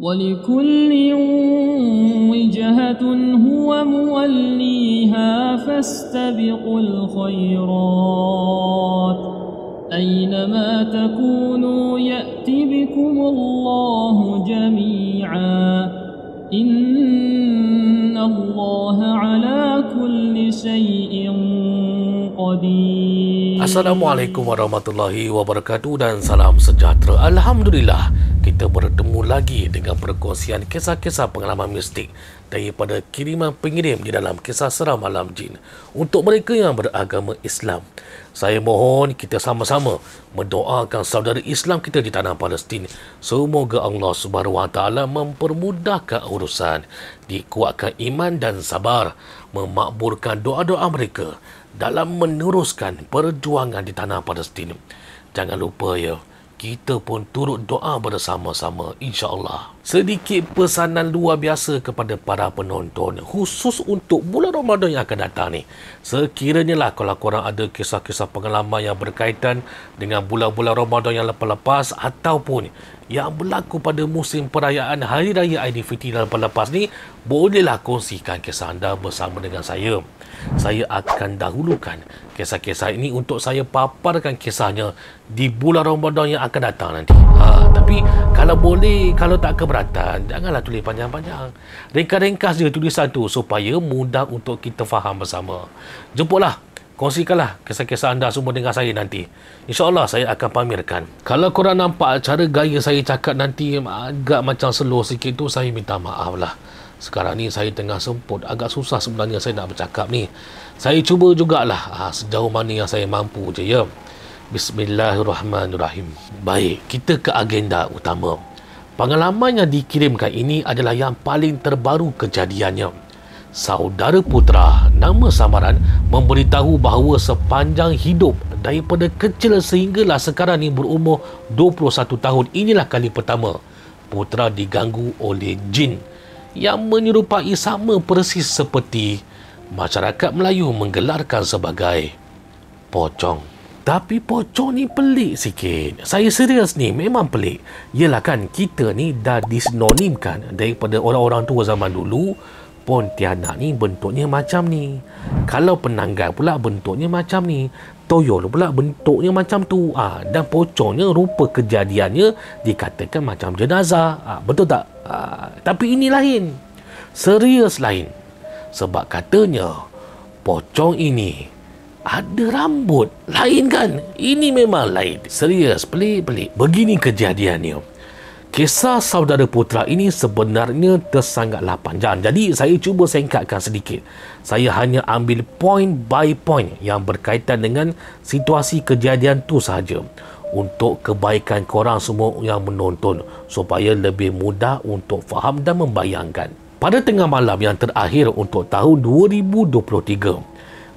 ولكل وجهة هو موليها فاستبقوا الخيرات أينما تكونوا يأت بكم الله جميعا إن الله على كل شيء قدير. Assalamualaikum warahmatullahi wabarakatuh dan salam sejahtera. Alhamdulillah, kita bertemu lagi dengan perkongsian kisah-kisah pengalaman mistik daripada kiriman pengirim di dalam Kisah Seram Alam Jin untuk mereka yang beragama Islam. Saya mohon kita sama-sama mendoakan saudara Islam kita di tanah Palestin. Semoga Allah Subhanahu Wa Taala mempermudahkan urusan, dikuatkan iman dan sabar, memakbulkan doa-doa mereka dalam meneruskan perjuangan di tanah Palestin. Jangan lupa ya, kita pun turut doa bersama-sama, insya-Allah. Sedikit pesanan luar biasa kepada para penonton, khusus untuk bulan Ramadan yang akan datang ni. Sekiranya lah kalau korang ada kisah-kisah pengalaman yang berkaitan dengan bulan-bulan Ramadan yang lepas-lepas ataupun yang berlaku pada musim perayaan Hari Raya Aidilfitri yang lepas-lepas ni, bolehlah kongsikan kisah anda bersama dengan saya. Saya akan dahulukan kisah-kisah ini untuk saya paparkan kisahnya di bulan Ramadan yang akan datang nanti. Tapi kalau boleh, kalau tak keberatan, janganlah tulis panjang-panjang. Ringkas-ringkas je tulisan tu supaya mudah untuk kita faham bersama. Jemputlah, kongsikanlah kisah-kisah anda semua dengan saya nanti. InsyaAllah saya akan pamerkan. Kalau korang nampak cara gaya saya cakap nanti agak macam slow sikit tu, saya minta maaf lah. Sekarang ni saya tengah semput, agak susah sebenarnya saya nak bercakap ni. Saya cuba jugalah sejauh mana yang saya mampu je ya. Bismillahirrahmanirrahim. Baik, kita ke agenda utama. Pengalaman yang dikirimkan ini adalah yang paling terbaru kejadiannya. Saudara putera nama samaran memberitahu bahawa sepanjang hidup daripada kecil sehinggalah sekarang ni berumur 21 tahun, inilah kali pertama putera diganggu oleh jin yang menyerupai sama persis seperti masyarakat Melayu menggelarkan sebagai pocong. Tapi pocong ni pelik sikit. Saya serius ni, memang pelik. Yelah kan, kita ni dah disinonimkan daripada orang-orang tua zaman dulu. Pontianak ni bentuknya macam ni. Kalau penanggal pula bentuknya macam ni. Toyol pula bentuknya macam tu. Dan pocongnya rupa kejadiannya dikatakan macam jenazah. Betul tak? Tapi ini lain. Serius lain. Sebab katanya pocong ini ada rambut. Lain kan? Ini memang lain. Serius, pelik-pelik. Begini kejadiannya. Kisah saudara putera ini sebenarnya tersangatlah panjang. Jadi saya cuba singkatkan sedikit. Saya hanya ambil point by point yang berkaitan dengan situasi kejadian tu sahaja, untuk kebaikan korang semua yang menonton, supaya lebih mudah untuk faham dan membayangkan. Pada tengah malam yang terakhir untuk tahun 2023,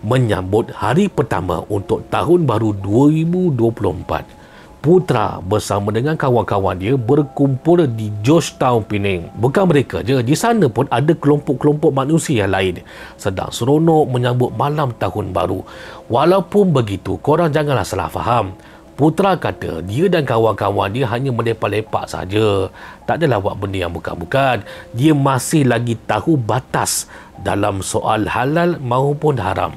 menyambut hari pertama untuk tahun baru 2024, putera bersama dengan kawan-kawan dia berkumpul di Georgetown, Penang. Bukan mereka je, di sana pun ada kelompok-kelompok manusia yang lain sedang seronok menyambut malam tahun baru. Walaupun begitu, korang janganlah salah faham. Putera kata dia dan kawan-kawan dia hanya melepak-lepak saja. Tak adalah buat benda yang bukan-bukan. Dia masih lagi tahu batas dalam soal halal maupun haram.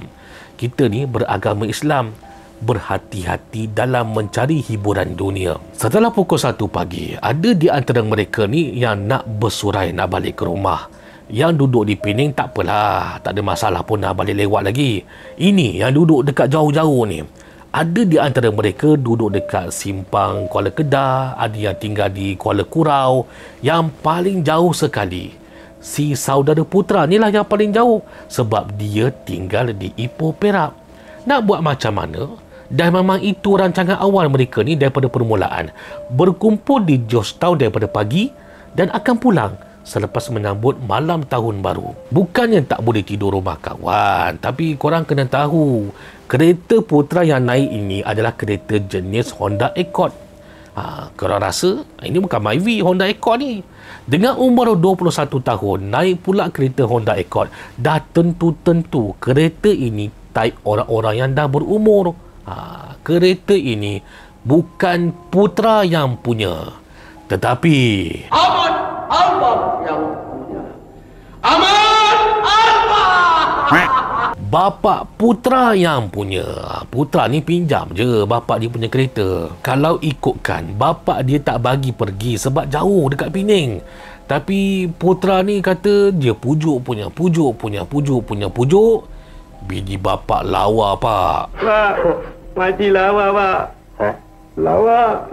Kita ni beragama Islam, berhati-hati dalam mencari hiburan dunia. Setelah pukul 1 pagi, ada di antara mereka ni yang nak bersurai nak balik ke rumah. Yang duduk di Penang tak apalah, tak ada masalah pun nak balik lewat lagi. Ini yang duduk dekat jauh-jauh ni, ada di antara mereka duduk dekat simpang Kuala Kedah, ada yang tinggal di Kuala Kurau. Yang paling jauh sekali, si saudara putera ni lah yang paling jauh, sebab dia tinggal di Ipoh, Perak. Nak buat macam mana? Dan memang itu rancangan awal mereka ni daripada permulaan. Berkumpul di Georgetown daripada pagi dan akan pulang selepas menyambut malam tahun baru. Bukannya tak boleh tidur rumah kawan, tapi korang kena tahu, kereta putera yang naik ini adalah kereta jenis Honda Accord. Korang rasa ini bukan Myvi, Honda Accord ni. Dengan umur 21 tahun, naik pula kereta Honda Accord. Dah tentu-tentu kereta ini type orang-orang yang dah berumur. Kereta ini bukan putera yang punya, tetapi Allah yang punya. Aman Allah. Bapa Putra yang punya. Putra ni pinjam je bapa dia punya kereta. Kalau ikutkan, bapa dia tak bagi pergi sebab jauh dekat Pening. Tapi Putra ni kata dia pujuk punya. Bini bapa lawa, Pak. Pak, mati lawa, Pak. Lawa.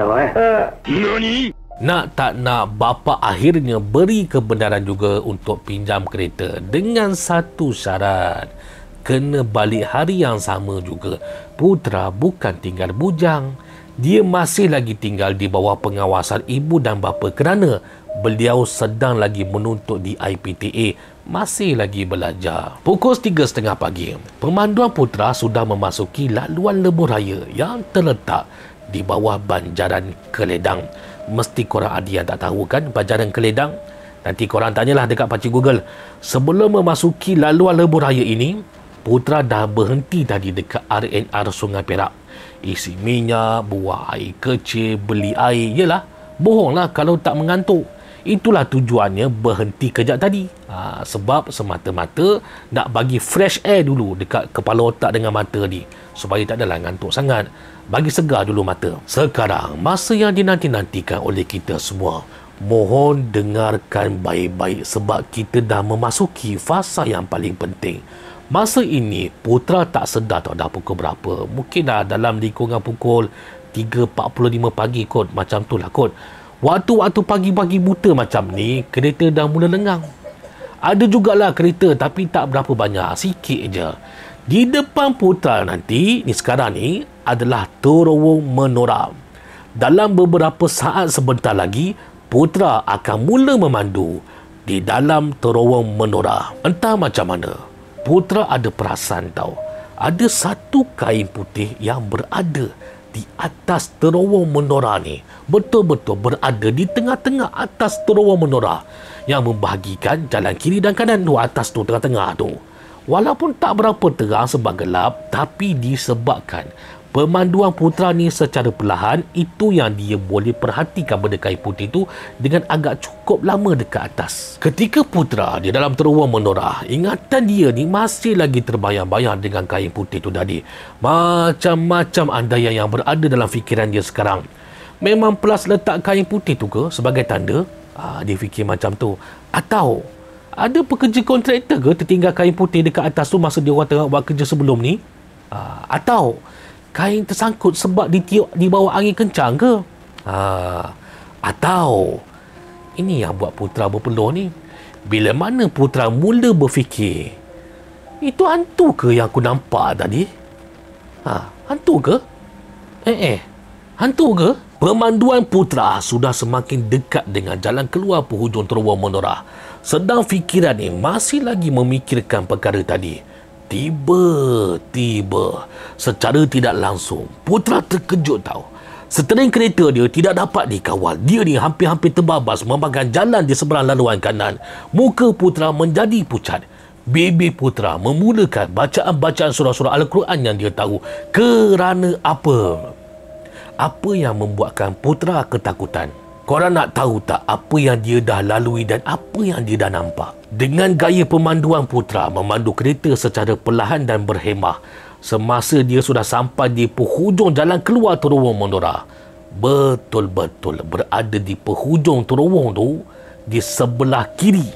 Nani? Nak tak nak, bapa akhirnya beri kebenaran juga untuk pinjam kereta dengan satu syarat. Kena balik hari yang sama juga. Putra bukan tinggal bujang. Dia masih lagi tinggal di bawah pengawasan ibu dan bapa kerana beliau sedang lagi menuntut di IPTA, masih lagi belajar. Pukul 3.30 pagi, pemanduan Putra sudah memasuki laluan lebuh raya yang terletak di bawah Banjaran Keledang. Mesti korang ada yang tak tahu kan Banjaran Keledang? Nanti korang tanyalah dekat Pakcik Google. Sebelum memasuki laluan lebuh raya ini, Putra dah berhenti tadi dekat RNR Sungai Perak. Isi minyak, buah air kecil, beli air. Yelah, bohonglah kalau tak mengantuk. Itulah tujuannya berhenti kejap tadi. Sebab semata-mata nak bagi fresh air dulu dekat kepala otak dengan mata ni. Supaya tak adalah ngantuk sangat. Bagi segar dulu mata. Sekarang, masa yang dinanti-nantikan oleh kita semua. Mohon dengarkan baik-baik sebab kita dah memasuki fasa yang paling penting. Masa ini, Putra tak sedar tau dah pukul berapa. Mungkin dah dalam lingkungan pukul 3.45 pagi kot. Macam tu lah kot. Waktu-waktu pagi-pagi buta macam ni, kereta dah mula lengang. Ada jugalah kereta tapi tak berapa banyak. Sikit je. Di depan Putra nanti, ni sekarang ni, adalah terowong menora. Dalam beberapa saat sebentar lagi, Putra akan mula memandu di dalam terowong menora. Entah macam mana, Putra ada perasan tau. Ada satu kain putih yang berada di atas terowong menora ni. Betul-betul berada di tengah-tengah atas terowong menora yang membahagikan jalan kiri dan kanan tu, atas tu, tengah-tengah tu. Walaupun tak berapa terang sebab gelap, tapi disebabkan pemanduan Putra ni secara perlahan, itu yang dia boleh perhatikan benda kain putih tu dengan agak cukup lama dekat atas. Ketika Putra di dalam terowong menora, ingatan dia ni masih lagi terbayang-bayang dengan kain putih tu tadi. Macam-macam andaian yang berada dalam fikiran dia sekarang. Memang Plus letak kain putih tu ke sebagai tanda? Dia fikir macam tu. Atau ada pekerja kontraktor ke tertinggal kain putih dekat atas tu masa dia orang tengah buat kerja sebelum ni? Atau kain tersangkut sebab ditiup di bawah angin kencang ke? Atau ini yang buat Putra berpeluh ni. Bila mana Putra mula berfikir, itu hantu ke yang aku nampak tadi? Hantu ke? Hantu ke? Pemanduan Putra sudah semakin dekat dengan jalan keluar penghujung terowong menora. Sedang fikiran ni masih lagi memikirkan perkara tadi. Tiba-tiba, secara tidak langsung, Putra terkejut tau. Setering kereta dia tidak dapat dikawal. Dia ni hampir-hampir terbabas memegang jalan di seberang laluan kanan. Muka Putra menjadi pucat. Bibir Putra memulakan bacaan-bacaan surah-surah Al-Quran yang dia tahu. Kerana apa? Apa yang membuatkan Putra ketakutan? Korang nak tahu tak apa yang dia dah lalui dan apa yang dia dah nampak? Dengan gaya pemanduan Putra memandu kereta secara perlahan dan berhemah, semasa dia sudah sampai di penghujung jalan keluar terowong menora, betul-betul berada di penghujung terowong tu, di sebelah kiri,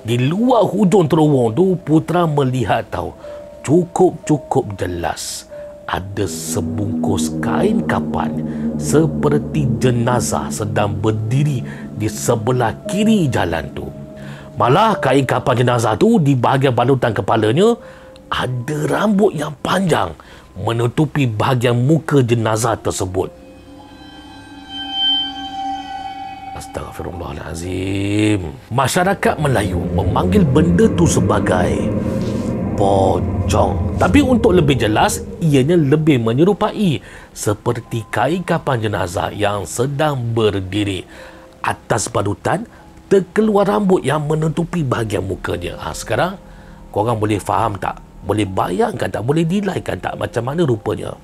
di luar hujung terowong tu, Putra melihat tahu cukup jelas ada sebungkus kain kapan seperti jenazah sedang berdiri di sebelah kiri jalan tu. Malah kain kapan jenazah tu di bahagian balutan kepalanya ada rambut yang panjang menutupi bahagian muka jenazah tersebut. Astagfirullahalazim. Masyarakat Melayu memanggil benda tu sebagai pocong. Tapi untuk lebih jelas, ianya lebih menyerupai seperti kain kapan jenazah yang sedang berdiri. Atas balutan terkeluar rambut yang menutupi bahagian mukanya. Sekarang korang boleh faham tak? Boleh bayangkan tak? Boleh nilaikan tak macam mana rupanya?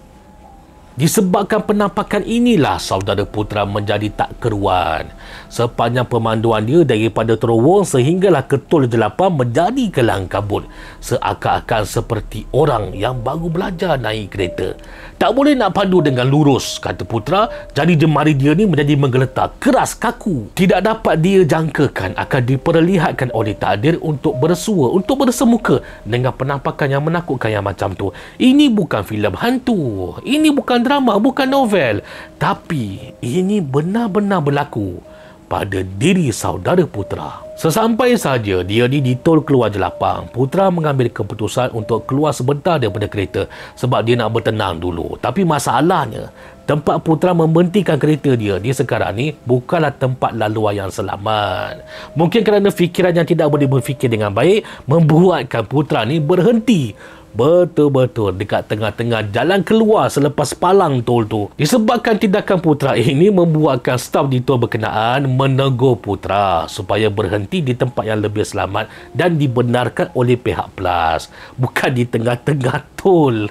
Disebabkan penampakan inilah saudara Putra menjadi tak keruan. Sepanjang pemanduan dia daripada terowong sehinggalah Ketul Jelapang menjadi kelang kabut. Seakan-akan seperti orang yang baru belajar naik kereta. Tak boleh nak pandu dengan lurus, kata Putra. Jadi jemari dia ni menjadi menggeletar, keras, kaku. Tidak dapat dia jangkakan akan diperlihatkan oleh takdir untuk bersua, untuk bersemuka dengan penampakan yang menakutkan yang macam tu. Ini bukan filem hantu. Ini bukan drama, bukan novel. Tapi ini benar-benar berlaku pada diri saudara Putra. Sesampai saja dia ni ditol keluar Jelapang, Putra mengambil keputusan untuk keluar sebentar daripada kereta sebab dia nak bertenang dulu. Tapi masalahnya, tempat Putra membentikan kereta dia sekarang ni bukanlah tempat laluan yang selamat. Mungkin kerana fikiran yang tidak boleh berfikir dengan baik membuatkan Putra ni berhenti betul-betul dekat tengah-tengah jalan keluar selepas palang tol tu. Disebabkan tindakan Putra ini membuatkan staf di tol berkenaan menegur Putra supaya berhenti di tempat yang lebih selamat dan dibenarkan oleh pihak PLAS. Bukan di tengah-tengah tol.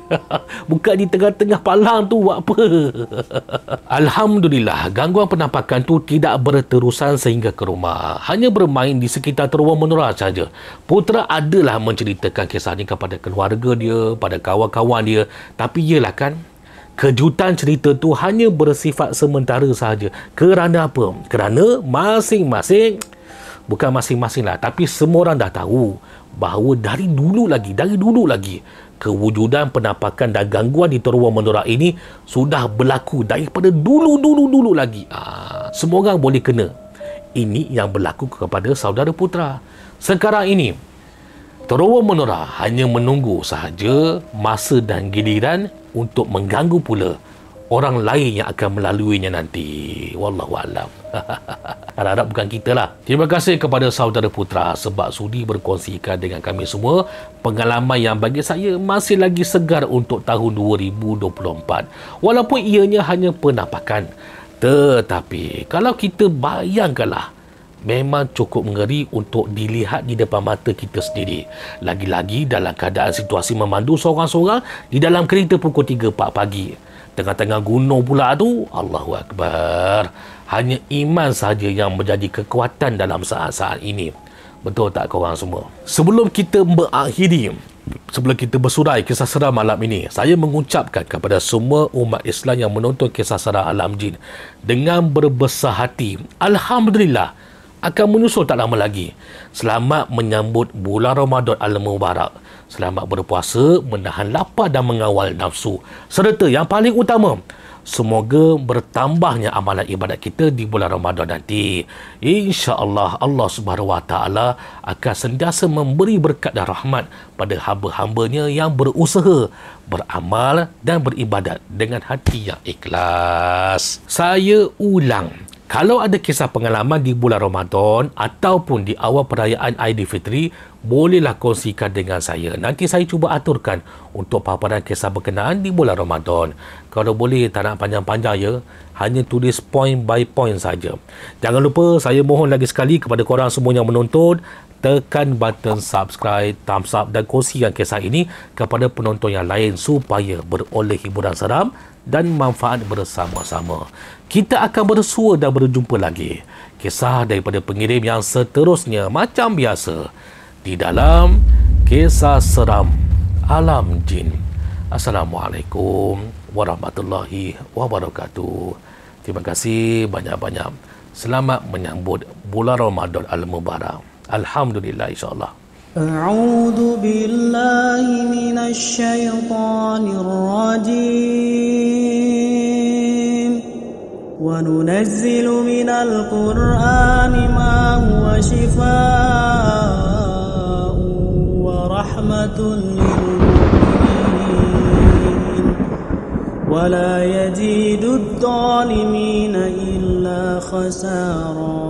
Bukan di tengah-tengah palang tu buat apa. Alhamdulillah, gangguan penampakan tu tidak berterusan sehingga ke rumah. Hanya bermain di sekitar terowong menora saja. Putra adalah menceritakan kisah ni kepada keluarga dia, pada kawan-kawan dia. Tapi iyalah kan, kejutan cerita tu hanya bersifat sementara sahaja. Kerana apa? Kerana masing-masing, bukan masing-masing lah, tapi semua orang dah tahu bahawa dari dulu lagi kewujudan penampakan dan gangguan di terowong menora ini sudah berlaku daripada dulu lagi. Semua orang boleh kena. Ini yang berlaku kepada saudara Putra. Sekarang ini terowong menora hanya menunggu sahaja masa dan giliran untuk mengganggu pula orang lain yang akan melaluinya nanti. Wallahualam. Harap-harap bukan kita lah. Terima kasih kepada saudara Putra sebab sudi berkongsikan dengan kami semua pengalaman yang bagi saya masih lagi segar untuk tahun 2024. Walaupun ianya hanya penampakan. Tetapi kalau kita bayangkanlah, memang cukup mengeri untuk dilihat di depan mata kita sendiri. Lagi-lagi dalam keadaan situasi memandu seorang-seorang di dalam kereta pukul 3-4 pagi. Tengah-tengah gunung pula tu, Allahu Akbar. Hanya iman sahaja yang menjadi kekuatan dalam saat-saat ini. Betul tak korang semua? Sebelum kita bersurai kisah seram malam ini, saya mengucapkan kepada semua umat Islam yang menonton kisah seram alam jin dengan berbesar hati, Alhamdulillah, akan menyusul tak lama lagi. Selamat menyambut bulan Ramadan Al-Mubarak. Selamat berpuasa, menahan lapar dan mengawal nafsu. Serta yang paling utama, semoga bertambahnya amalan ibadat kita di bulan Ramadan nanti. InsyaAllah Allah Subhanahu Wa Taala akan sentiasa memberi berkat dan rahmat pada hamba-hambanya yang berusaha, beramal dan beribadat dengan hati yang ikhlas. Saya ulang, kalau ada kisah pengalaman di bulan Ramadan ataupun di awal perayaan Aidilfitri, bolehlah kongsikan dengan saya. Nanti saya cuba aturkan untuk paparan kisah berkenaan di bulan Ramadan. Kalau boleh tak nak panjang-panjang ya, hanya tulis point by point saja. Jangan lupa, saya mohon lagi sekali kepada korang semua yang menonton, tekan button subscribe, thumbs up dan kongsikan kisah ini kepada penonton yang lain supaya beroleh hiburan seram dan manfaat bersama-sama. Kita akan bersua dan berjumpa lagi. Kisah daripada pengirim yang seterusnya macam biasa di dalam Kisah Seram Alam Jin. Assalamualaikum warahmatullahi wabarakatuh. Terima kasih banyak-banyak. Selamat menyambut bulan Ramadan Al-Mubarak. Alhamdulillah, insyaAllah. أعوذ بالله من الشيطان الرجيم وننزل من القرآن ما هو شفاء ورحمة للمؤمنين ولا يزيد الظالمين إلا خسارا.